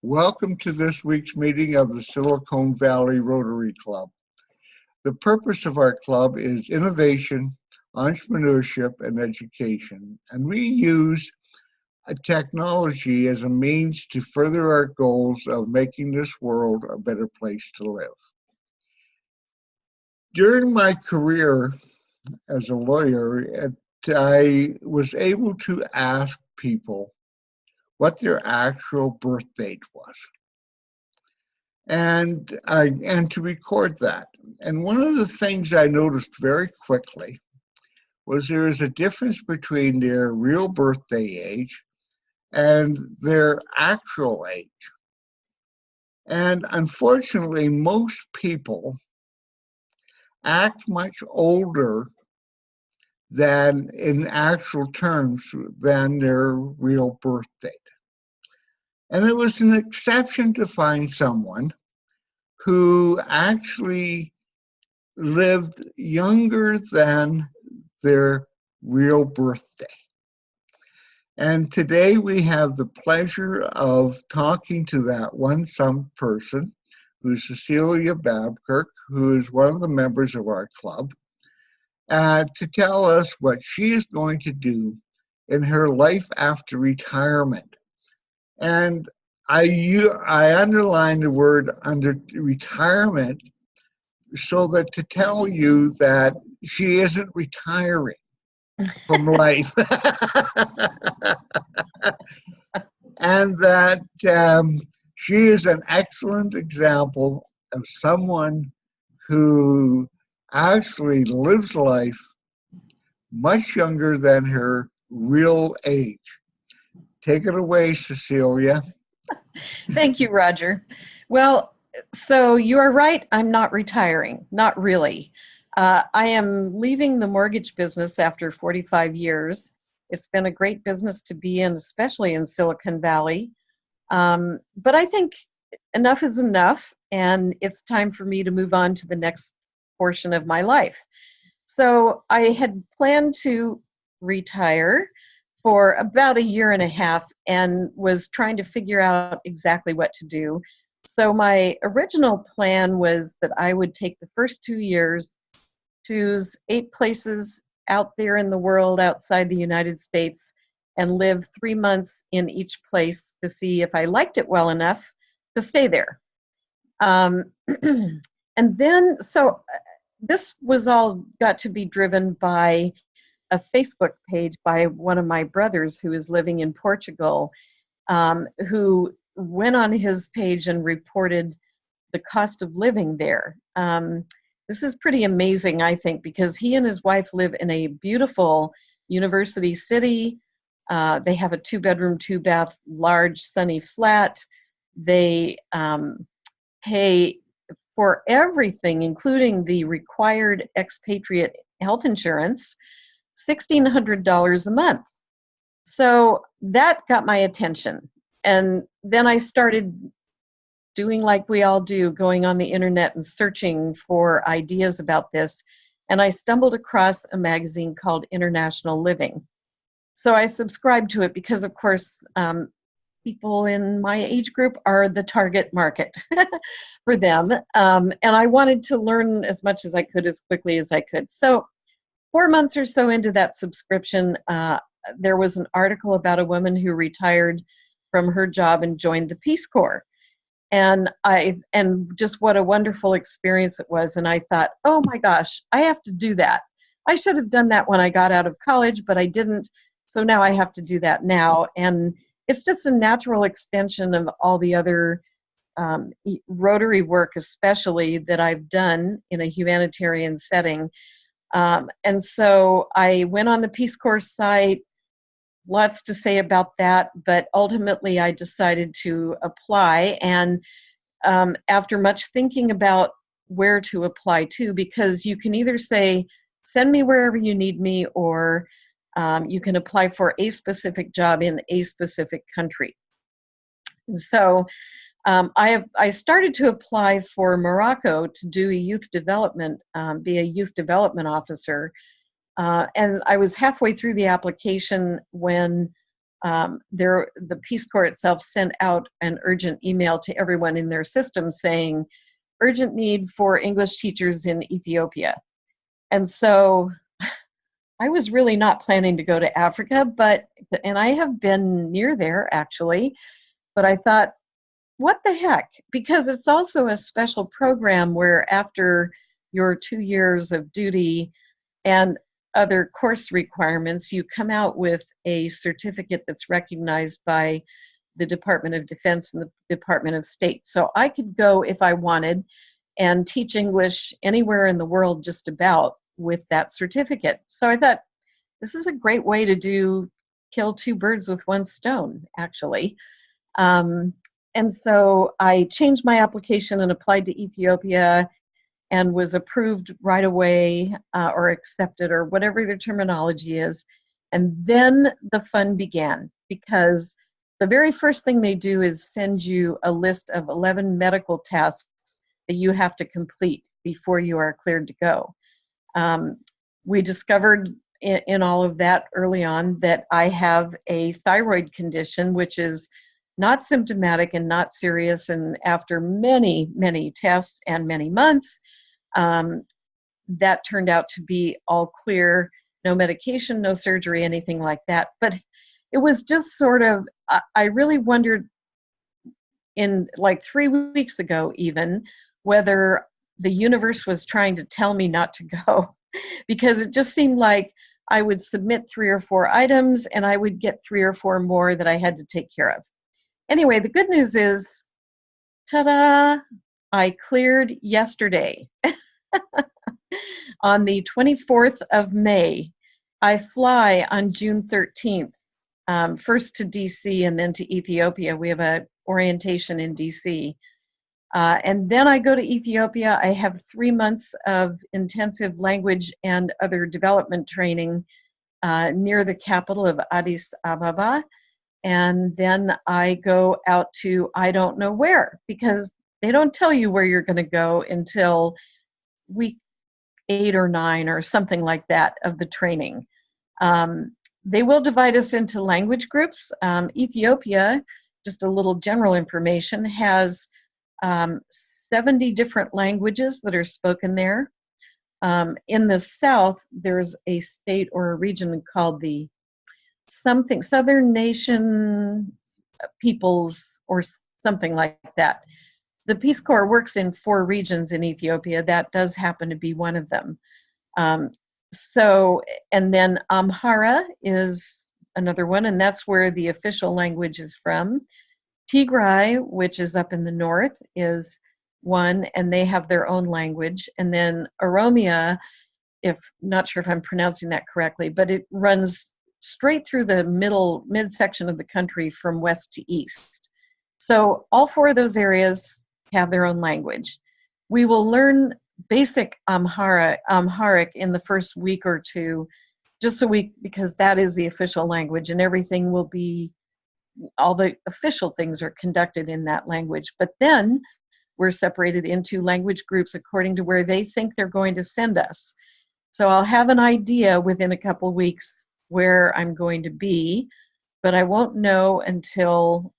Welcome to this week's meeting of the Silicon Valley Rotary Club. The purpose of our club is innovation, entrepreneurship, and education, and we use technology as a means to further our goals of making this world a better place to live. During my career as a lawyer, I was able to ask people what their actual birth date was, and to record that. And one of the things I noticed very quickly was there is a difference between their real birthday age and their actual age. And unfortunately, most people act much older than in actual terms than their real birth date. And it was an exception to find someone who actually lived younger than their real birthday. And today we have the pleasure of talking to that some person, who's Cecilia Babkirk, who is one of the members of our club, to tell us what she is going to do in her life after retirement. And I underline the word under retirement so that to tell you that she isn't retiring from life. And that she is an excellent example of someone who actually lives life much younger than her real age. Take it away, Cecilia. Thank you, Roger. Well, so you are right, I'm not retiring, not really. I am leaving the mortgage business after 45 years. It's been a great business to be in, especially in Silicon Valley. But I think enough is enough, and it's time for me to move on to the next portion of my life. So I had planned to retire for about a year and a half and was trying to figure out exactly what to do. So my original plan was that I would take the first 2 years, choose 8 places out there in the world outside the United States, and live 3 months in each place to see if I liked it well enough to stay there. And then, so this was all got to be driven by a Facebook page by one of my brothers who is living in Portugal, who went on his page and reported the cost of living there. This is pretty amazing, I think, because he and his wife live in a beautiful university city. They have a 2-bedroom, 2-bath, large, sunny flat. They pay for everything, including the required expatriate health insurance, $1,600 a month. So that got my attention. And then I started doing like we all do, going on the internet and searching for ideas about this. And I stumbled across a magazine called International Living. So I subscribed to it because, of course, people in my age group are the target market for them. And I wanted to learn as much as I could, as quickly as I could. So 4 months or so into that subscription, there was an article about a woman who retired from her job and joined the Peace Corps. And just what a wonderful experience it was. And I thought, oh my gosh, I have to do that. I should have done that when I got out of college, but I didn't. So now I have to do that now. And it's just a natural extension of all the other Rotary work, especially that I've done in a humanitarian setting. And so I went on the Peace Corps site, lots to say about that, but ultimately I decided to apply. And after much thinking about where to apply to, because you can either say, send me wherever you need me, or you can apply for a specific job in a specific country. So I started to apply for Morocco to do a youth development, be a youth development officer. And I was halfway through the application when The Peace Corps itself sent out an urgent email to everyone in their system saying, urgent need for English teachers in Ethiopia. And so I was really not planning to go to Africa, and I have been near there actually, but I thought, what the heck? Because it's also a special program where after your 2 years of duty and other course requirements, you come out with a certificate that's recognized by the Department of Defense and the Department of State. So I could go if I wanted and teach English anywhere in the world just about with that certificate. So I thought, this is a great way to kill two birds with one stone, actually. And so I changed my application and applied to Ethiopia and was approved right away, or accepted, or whatever the terminology is. And then the fun began, because the very first thing they do is send you a list of 11 medical tasks that you have to complete before you are cleared to go. We discovered in all of that early on that I have a thyroid condition, which is not symptomatic and not serious. And after many, many tests and many months, that turned out to be all clear, no medication, no surgery, anything like that. But it was just sort of, I really wondered in like 3 weeks ago even, whether the universe was trying to tell me not to go, because it just seemed like I would submit 3 or 4 items and I would get 3 or 4 more that I had to take care of. Anyway, the good news is, ta-da, I cleared yesterday. On the 24th of May, I fly on June 13th, first to DC and then to Ethiopia. We have a orientation in DC. And then I go to Ethiopia. I have 3 months of intensive language and other development training near the capital of Addis Ababa. And then I go out to I don't know where, because they don't tell you where you're going to go until week 8 or 9 or something like that of the training. They will divide us into language groups. Ethiopia, just a little general information, has 70 different languages that are spoken there. In the south, there's a state or a region called the Southern Nation Peoples or something like that. The Peace Corps works in 4 regions in Ethiopia. That does happen to be one of them. And then Amhara is another one, and that's where the official language is from. Tigray, which is up in the north, is one, and they have their own language. And then Oromia, not sure if I'm pronouncing that correctly, but it runs straight through the midsection of the country from west to east. So all 4 of those areas have their own language. We will learn basic Amharic in the first week or 2, just a week, because that is the official language, and everything will be, all the official things are conducted in that language. But then we're separated into language groups according to where they think they're going to send us. So I'll have an idea within a couple weeks where I'm going to be, but I won't know until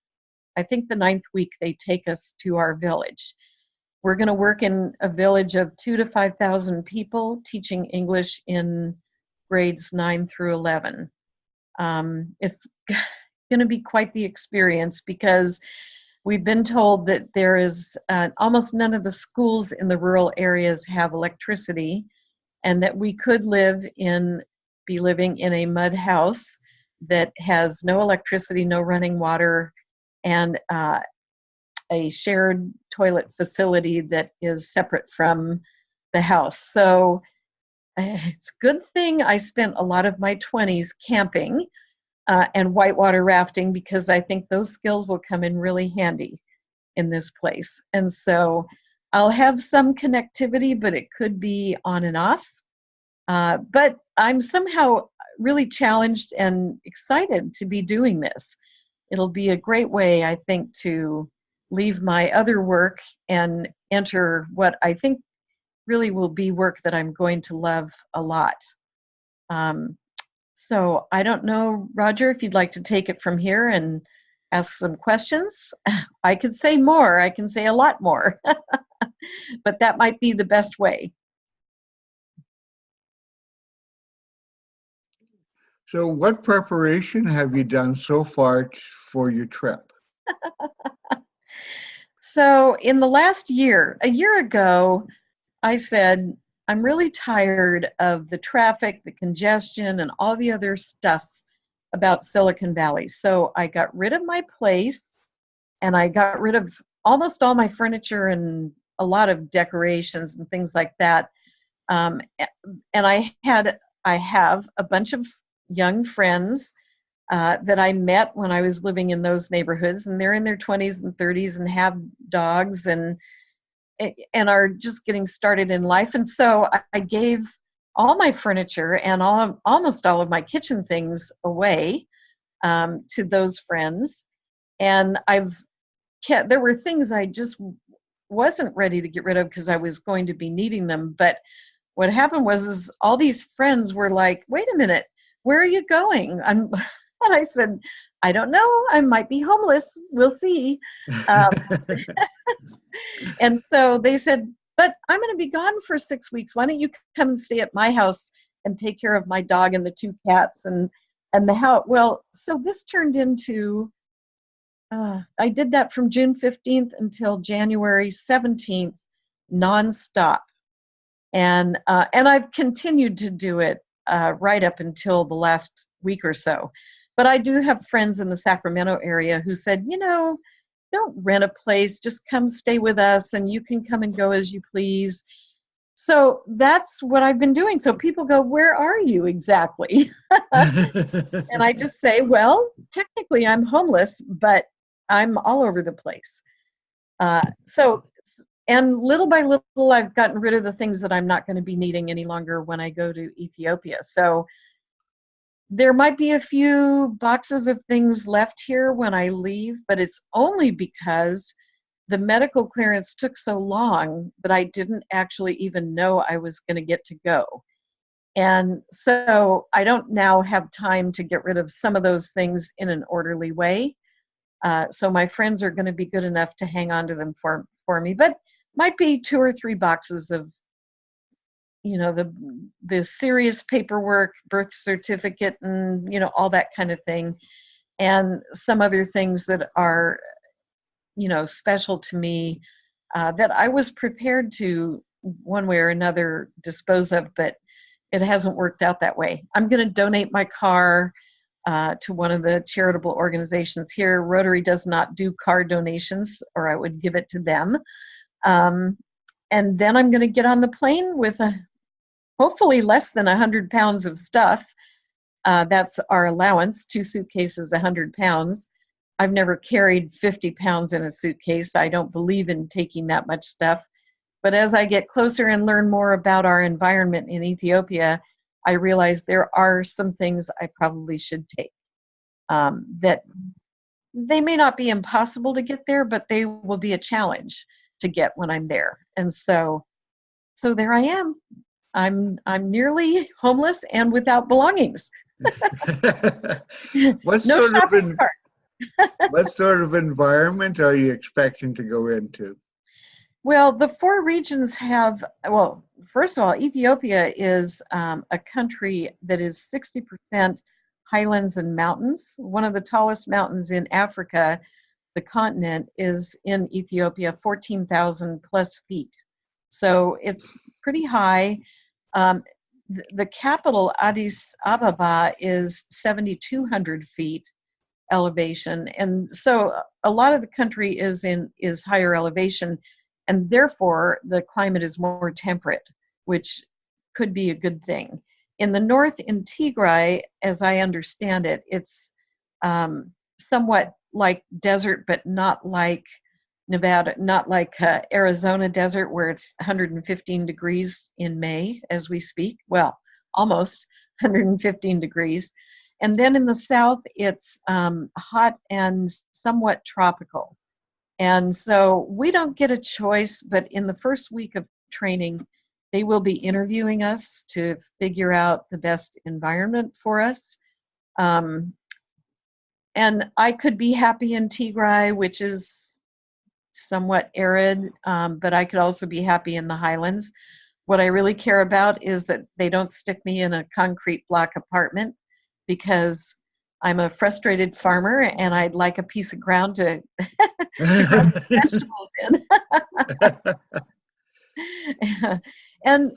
I think the 9th week they take us to our village. We're going to work in a village of 2,000 to 5,000 people, teaching English in grades 9 through 11. It's going to be quite the experience, because we've been told that there is almost none of the schools in the rural areas have electricity, and that we could be living in a mud house that has no electricity, no running water, and a shared toilet facility that is separate from the house. So it's a good thing I spent a lot of my 20s camping and whitewater rafting, because I think those skills will come in really handy in this place. And so I'll have some connectivity, but it could be on and off. But I'm somehow really challenged and excited to be doing this. It'll be a great way, I think, to leave my other work and enter what I think really will be work that I'm going to love a lot. So I don't know, Roger, if you'd like to take it from here and ask some questions. I could say more. I can say a lot more, but that might be the best way. So what preparation have you done so far for your trip? So in the last year, a year ago, I said, I'm really tired of the traffic, the congestion, and all the other stuff about Silicon Valley. So I got rid of my place and I got rid of almost all my furniture and a lot of decorations and things like that. Um, and I have a bunch of young friends that I met when I was living in those neighborhoods, and they're in their 20s and 30s and have dogs and are just getting started in life. And so I gave all my furniture and almost all of my kitchen things away to those friends. And there were things I just wasn't ready to get rid of because I was going to be needing them. But what happened was all these friends were like, wait a minute, where are you going? And I said, I don't know. I might be homeless. We'll see. Um, and so they said, but I'm going to be gone for 6 weeks. Why don't you come and stay at my house and take care of my dog and the 2 cats and the house? Well, so this turned into, I did that from June 15th until January 17th, nonstop. And I've continued to do it right up until the last week or so. But I do have friends in the Sacramento area who said, don't rent a place, just come stay with us and you can come and go as you please. So that's what I've been doing. So people go, where are you exactly? And I just say, well, technically I'm homeless, but I'm all over the place. And little by little, I've gotten rid of the things that I'm not going to be needing any longer when I go to Ethiopia. So there might be a few boxes of things left here when I leave, but it's only because the medical clearance took so long that I didn't actually even know I was going to get to go. And so I don't now have time to get rid of some of those things in an orderly way. So my friends are going to be good enough to hang on to them for me, but might be 2 or 3 boxes of the serious paperwork, birth certificate, and all that kind of thing, and some other things that are special to me that I was prepared to one way or another dispose of, but it hasn't worked out that way. I'm going to donate my car to one of the charitable organizations here. Rotary does not do car donations, or I would give it to them. And then I'm going to get on the plane with hopefully less than 100 pounds of stuff. That's our allowance, 2 suitcases, 100 pounds. I've never carried 50 pounds in a suitcase. I don't believe in taking that much stuff. But as I get closer and learn more about our environment in Ethiopia, I realize there are some things I probably should take. That they may not be impossible to get there, but they will be a challenge to get when I'm there. And so there I am. I'm nearly homeless and without belongings. What No sort of shopping cart. what sort of environment are you expecting to go into? Well, the 4 regions have, well, first of all, Ethiopia is a country that is 60% highlands and mountains. One of the tallest mountains in Africa, the continent, is in Ethiopia, 14,000 plus feet. So it's pretty high. The capital, Addis Ababa, is 7,200 feet elevation. And so a lot of the country is higher elevation, and therefore the climate is more temperate, which could be a good thing. In the north, in Tigray, as I understand it, it's somewhat like desert, but not like Nevada, not like Arizona desert, where it's 115 degrees in May as we speak. Well, almost 115 degrees. And then in the south, it's hot and somewhat tropical. And so we don't get a choice, but in the first week of training, They will be interviewing us to figure out the best environment for us. And I could be happy in Tigray, which is somewhat arid, but I could also be happy in the highlands. What I really care about is that they don't stick me in a concrete block apartment, because I'm a frustrated farmer and I'd like a piece of ground to, to grow some vegetables in. And,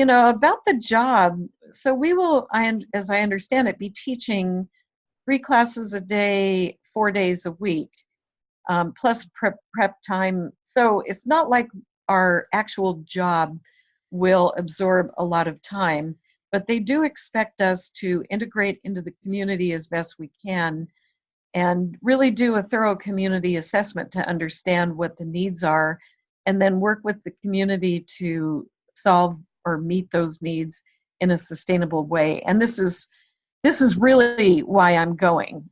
about the job, so we will, as I understand it, be teaching 3 classes a day, 4 days a week, plus prep time. So it's not like our actual job will absorb a lot of time, but they do expect us to integrate into the community as best we can and really do a thorough community assessment to understand what the needs are, and then work with the community to solve or meet those needs in a sustainable way. And this is really why I'm going.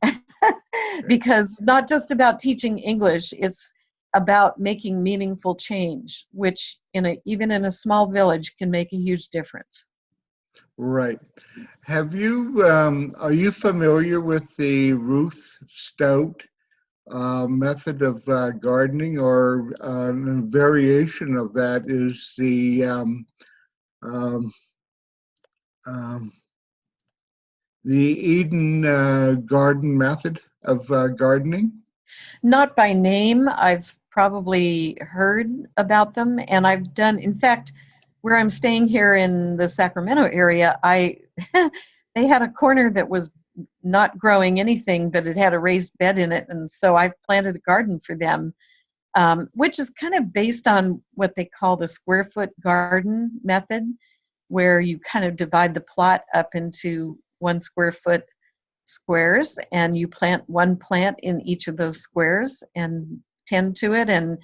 Because not just about teaching English, it's about making meaningful change, which even in a small village can make a huge difference. Right. Are you familiar with the Ruth Stout method of gardening, or a variation of that is um, um, the Eden garden method of gardening? Not by name. I've probably heard about them, and I've done, in fact, where I'm staying here in the Sacramento area, they had a corner that was not growing anything, but it had a raised bed in it, and so I've planted a garden for them, which is kind of based on what they call the square foot garden method, where you kind of divide the plot up into 1 square foot squares, and you plant one plant in each of those squares and tend to it. And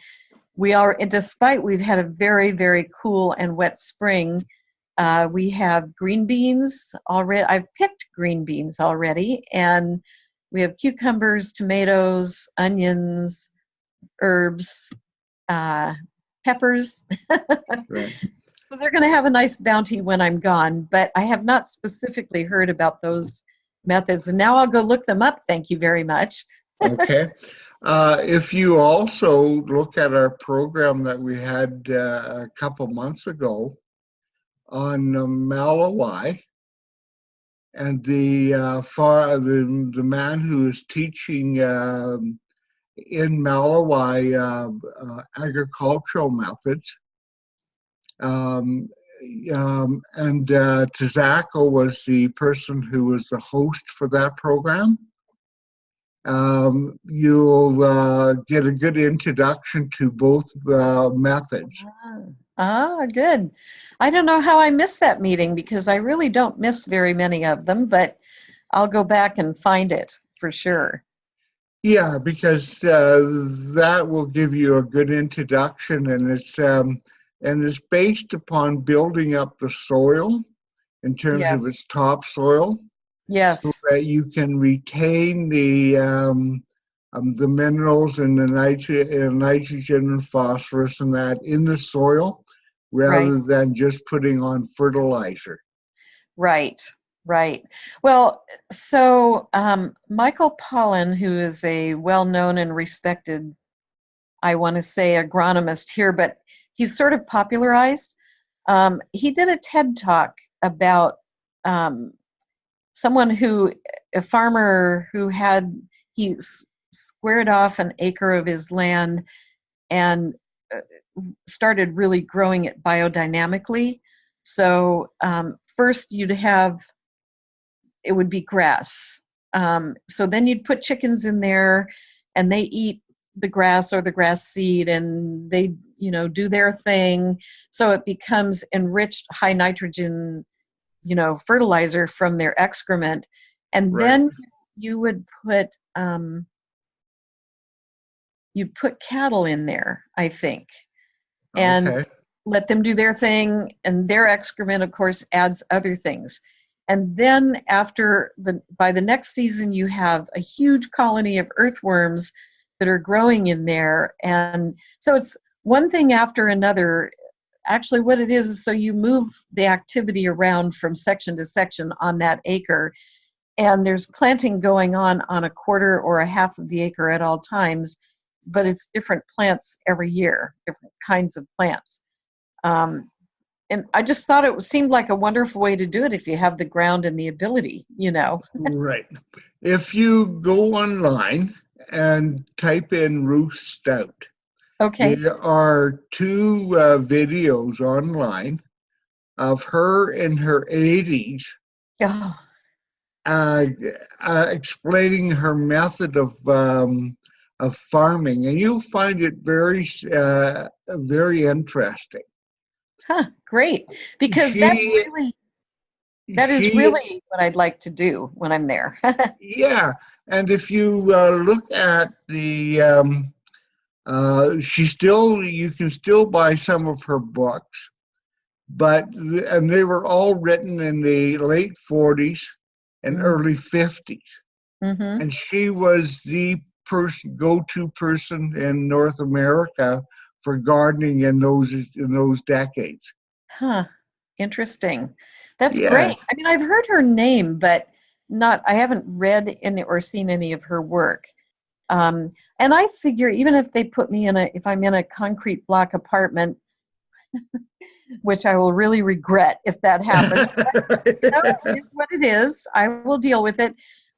despite we've had a very, very cool and wet spring, we have green beans already. I've picked green beans already, and we have cucumbers, tomatoes, onions, herbs, peppers. Right. So they're going to have a nice bounty when I'm gone, but I have not specifically heard about those methods, and now I'll go look them up. Thank you very much. Okay. If you also look at our program that we had a couple months ago on Malawai, and the man who is teaching in Malawai agricultural methods, and Tizako was the person who was the host for that program. You'll get a good introduction to both methods. Good. I don't know how I missed that meeting, because I really don't miss very many of them, but I'll go back and find it for sure. Yeah, because that will give you a good introduction, and it's based upon building up the soil in terms of Yes. its topsoil, Yes. so that you can retain the minerals and the nitrogen and phosphorus and that in the soil, rather Right. than just putting on fertilizer. Right. Right. Well, so Michael Pollan, who is a well-known and respected, I want to say, agronomist here, but he's sort of popularized. He did a TED talk about a farmer who he squared off an acre of his land and started really growing it biodynamically. So first it would be grass. So then you'd put chickens in there, and they eat the grass or the grass seed, and they do their thing. So it becomes enriched high nitrogen fertilizer from their excrement. And Right. then you would put cattle in there, I think, and Okay. let them do their thing, and their excrement, of course, adds other things. And then by the next season, you have a huge colony of earthworms that are growing in there. And so it's one thing after another. actually what it is so you move the activity around from section to section on that acre, and there's planting going on a quarter or a half of the acre at all times, but it's different plants every year, different kinds of plants. And I just thought it seemed like a wonderful way to do it if you have the ground and the ability, you know. Right. If you go online and type in Ruth Stout, Okay. there are two videos online of her in her 80s Yeah. uh, explaining her method of farming, and you'll find it very interesting. Huh, great. Because She that is she really what I'd like to do when I'm there. Yeah, and if you look at the you can still buy some of her books, and they were all written in the late 40s and Mm. early 50s. Mm-hmm. And she was the go-to person in North America for gardening in those decades. Huh, interesting. That's great. Yes. I mean, I've heard her name, but I haven't read any or seen any of her work. And I figure even if they put me if I'm in a concrete block apartment, which I will really regret if that happens, it is what it is. I will deal with it.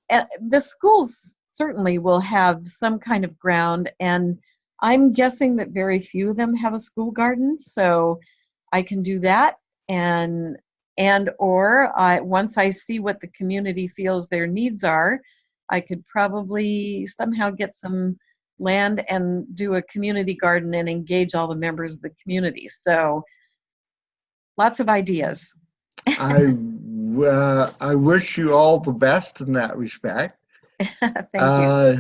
And the schools certainly will have some kind of ground, and I'm guessing that very few of them have a school garden, so I can do that. And once I see what the community feels their needs are, I could probably somehow get some land and do a community garden and engage all the members of the community. So lots of ideas. I wish you all the best in that respect. Thank you. Uh,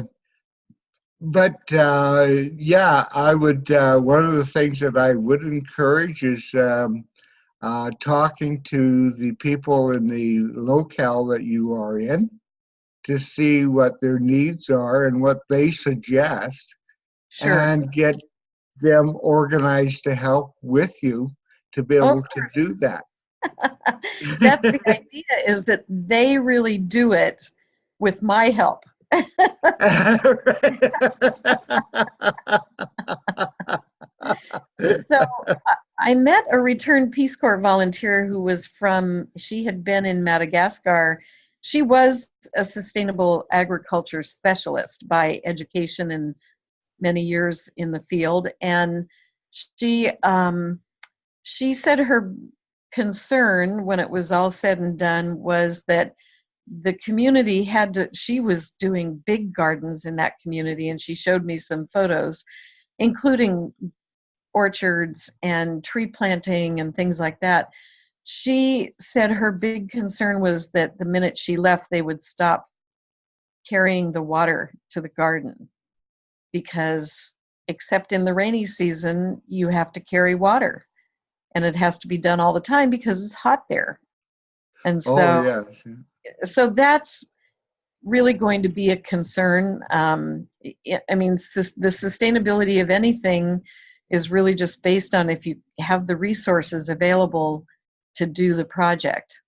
but yeah, I would. One of the things that I would encourage is talking to the people in the locale that you are in to see what their needs are and what they suggest, Sure. and get them organized to help with you to be Of able to course. do that. That's the idea, is that they really do it with my help. So I met a returned Peace Corps volunteer she had been in Madagascar. She was a sustainable agriculture specialist by education and many years in the field. And she said her concern when it was all said and done was that the community she was doing big gardens in that community, and she showed me some photos, including orchards and tree planting and things like that. She said her big concern was that the minute she left, they would stop carrying the water to the garden, because except in the rainy season, you have to carry water, and it has to be done all the time because it's hot there. And Oh, so, yes. so that's really going to be a concern. I mean, the sustainability of anything is really just based on if you have the resources available to do the project.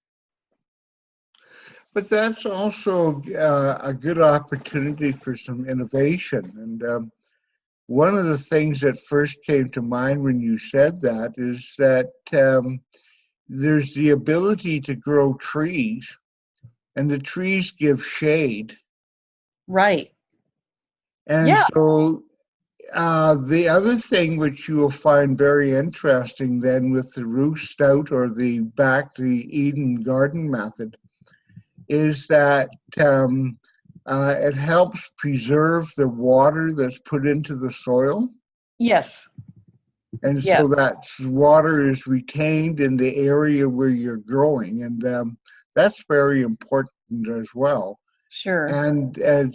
But that's also a good opportunity for some innovation. And one of the things that first came to mind when you said that is that there's the ability to grow trees, and the trees give shade. Right. And Yeah. so the other thing which you will find very interesting then with the Ruth Stout or the Back to Eden garden method is that it helps preserve the water that's put into the soil. Yes. And so Yes. that water is retained in the area where you're growing. And that's very important as well. Sure. And it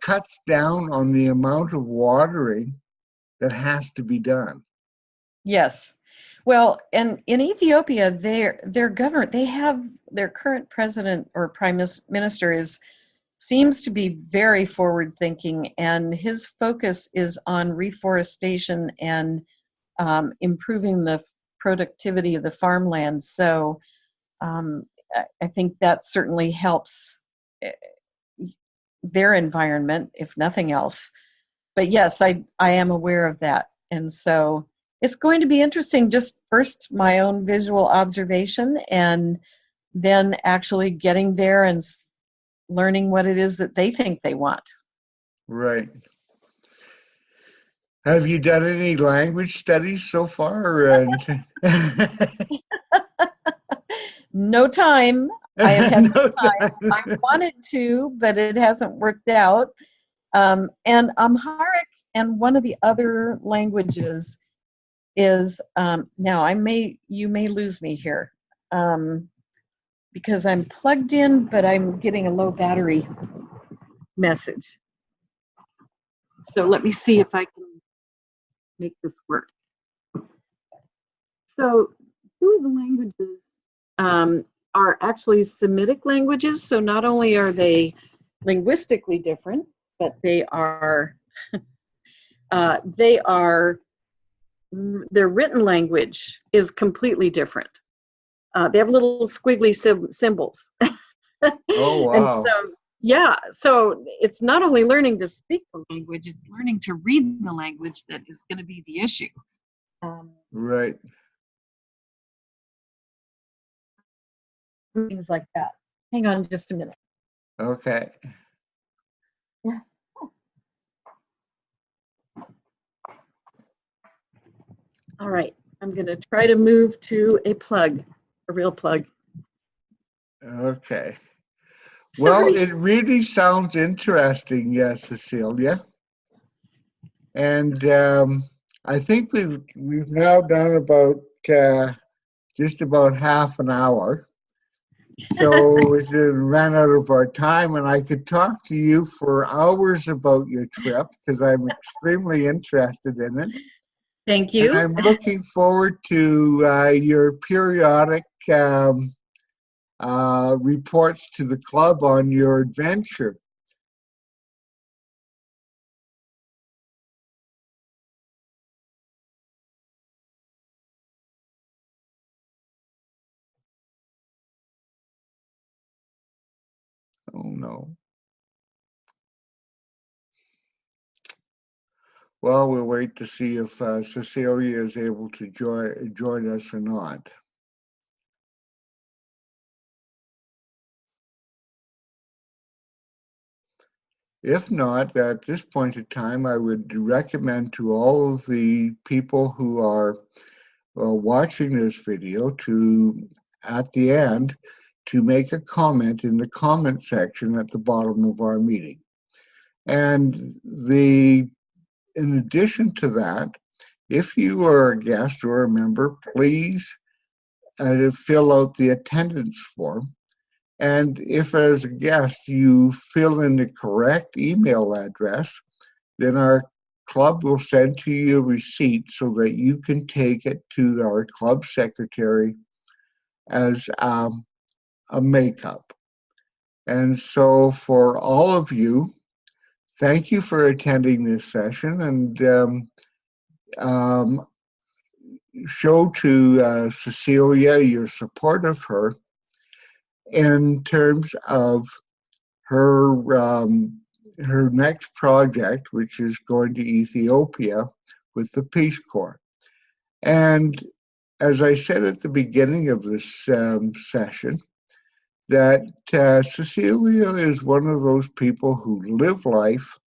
cuts down on the amount of watering that has to be done. Yes. Well, and in Ethiopia, their government, they have their current president or minister seems to be very forward thinking, and his focus is on reforestation and improving the productivity of the farmland. So I think that certainly helps their environment, if nothing else. But yes, I am aware of that. And so it's going to be interesting, just first my own visual observation, and then actually getting there and learning what it is that they think they want. Right. Have you done any language studies so far? No time. I have had no No time. I time. wanted to, but it hasn't worked out. And Amharic and one of the other languages is now you may lose me here because I'm plugged in, but I'm getting a low battery message. So let me see if I can make this work. So two of the languages are actually Semitic languages. So not only are they linguistically different, but they are their written language is completely different. They have little squiggly symbols. Oh, And wow. so, yeah, so it's not only learning to speak the language, it's learning to read the language that is going to be the issue. Right. Things like that. Hang on just a minute. Okay. Yeah. All right, I'm going to try to move to a real plug. Okay. Well, it really sounds interesting, Cecilia. And I think we've now done about just about half an hour. So we ran out of our time, and I could talk to you for hours about your trip because I'm extremely interested in it. Thank you. And I'm looking forward to your periodic reports to the club on your adventure. Oh, no. Well, we'll wait to see if Cecilia is able to join us or not. If not, at this point in time, I would recommend to all of the people who are watching this video to, at the end, to make a comment in the comment section at the bottom of our meeting. And in addition to that, if you are a guest or a member, please fill out the attendance form. And if as a guest you fill in the correct email address, then our club will send to you a receipt so that you can take it to our club secretary as a makeup. And so for all of you, thank you for attending this session, and show to Cecilia your support of her in terms of her her next project, which is going to Ethiopia with the Peace Corps. And as I said at the beginning of this session, that Cecilia is one of those people who live life,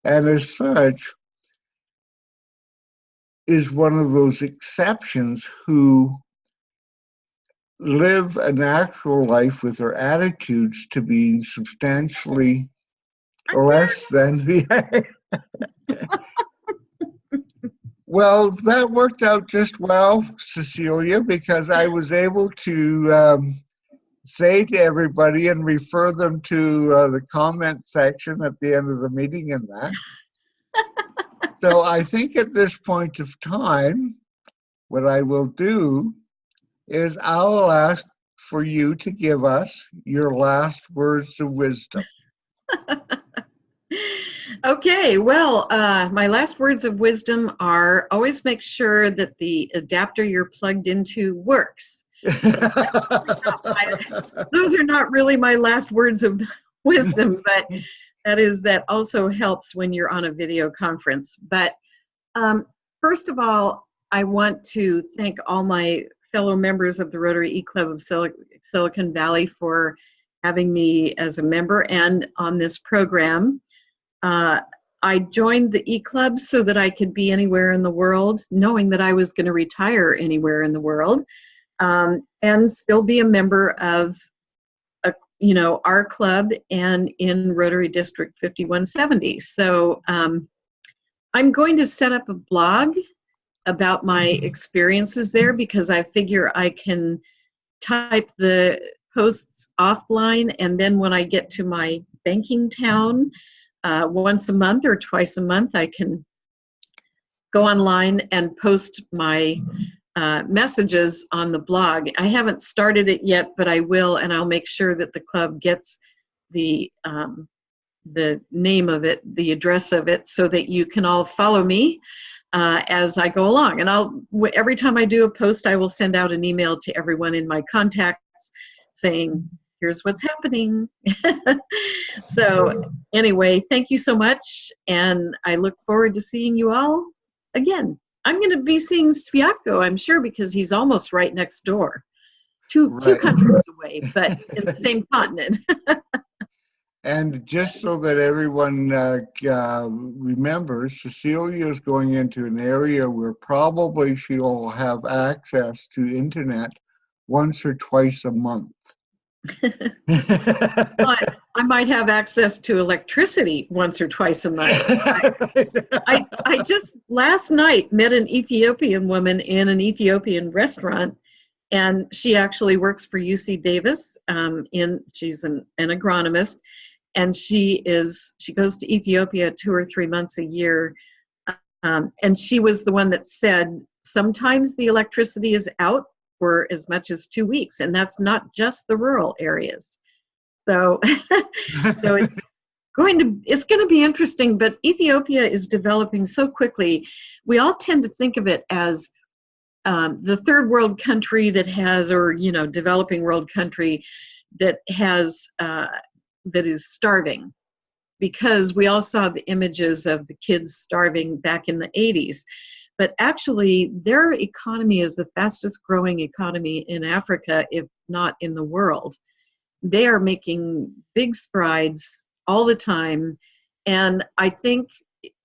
and as such is one of those exceptions who live an actual life with their attitudes to being substantially less than the Well, that worked out just well, Cecilia, because I was able to say to everybody and refer them to the comment section at the end of the meeting and that. So I think at this point of time, what I will do is I'll ask for you to give us your last words of wisdom. Okay, well, my last words of wisdom are always make sure that the adapter you're plugged into works. Those are not really my last words of wisdom, but that also helps when you're on a video conference. But first of all, I want to thank all my fellow members of the Rotary E-Club of Silicon Valley for having me as a member and on this program. I joined the E-Club so that I could be anywhere in the world, knowing that I was going to retire anywhere in the world, and still be a member of our club and in Rotary District 5170. So I'm going to set up a blog about my experiences there, because I figure I can type the posts offline, and then when I get to my banking town once a month or twice a month, I can go online and post my messages on the blog. I haven't started it yet, but I will, and I'll make sure that the club gets the name of it, the address of it, so that you can all follow me as I go along. And every time I do a post, I will send out an email to everyone in my contacts saying, here's what's happening. So anyway, thank you so much, and I look forward to seeing you all again. I'm going to be seeing Sviatko, I'm sure, because he's almost right next door. Two countries away, but in the same continent. And just so that everyone remembers, Cecilia is going into an area where probably she'll have access to internet once or twice a month. I might have access to electricity once or twice a month. I just last night met an Ethiopian woman in an Ethiopian restaurant, and she actually works for UC Davis. She's an agronomist, and she goes to Ethiopia 2 or 3 months a year. And she was the one that said sometimes the electricity is out for as much as 2 weeks, and that's not just the rural areas. So, so it's going to be interesting. But Ethiopia is developing so quickly. We all tend to think of it as the third world country that has, or developing world country that has that is starving, because we all saw the images of the kids starving back in the 80s. But actually, their economy is the fastest growing economy in Africa, if not in the world. They are making big strides all the time. And I think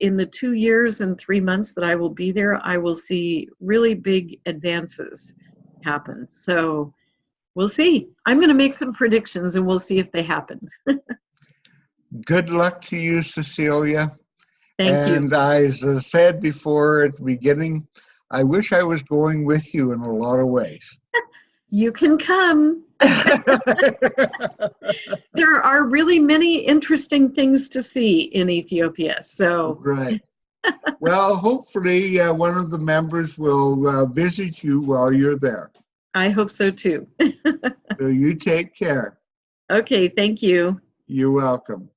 in the 2 years and 3 months that I will be there, I will see really big advances happen. So we'll see. I'm going to make some predictions, and we'll see if they happen. Good luck to you, Cecilia. Thank you. And as I said before at the beginning, I wish I was going with you in a lot of ways. You can come. There are really many interesting things to see in Ethiopia. So right. Well, hopefully one of the members will visit you while you're there. I hope so too. So you take care. Okay, thank you. You're welcome.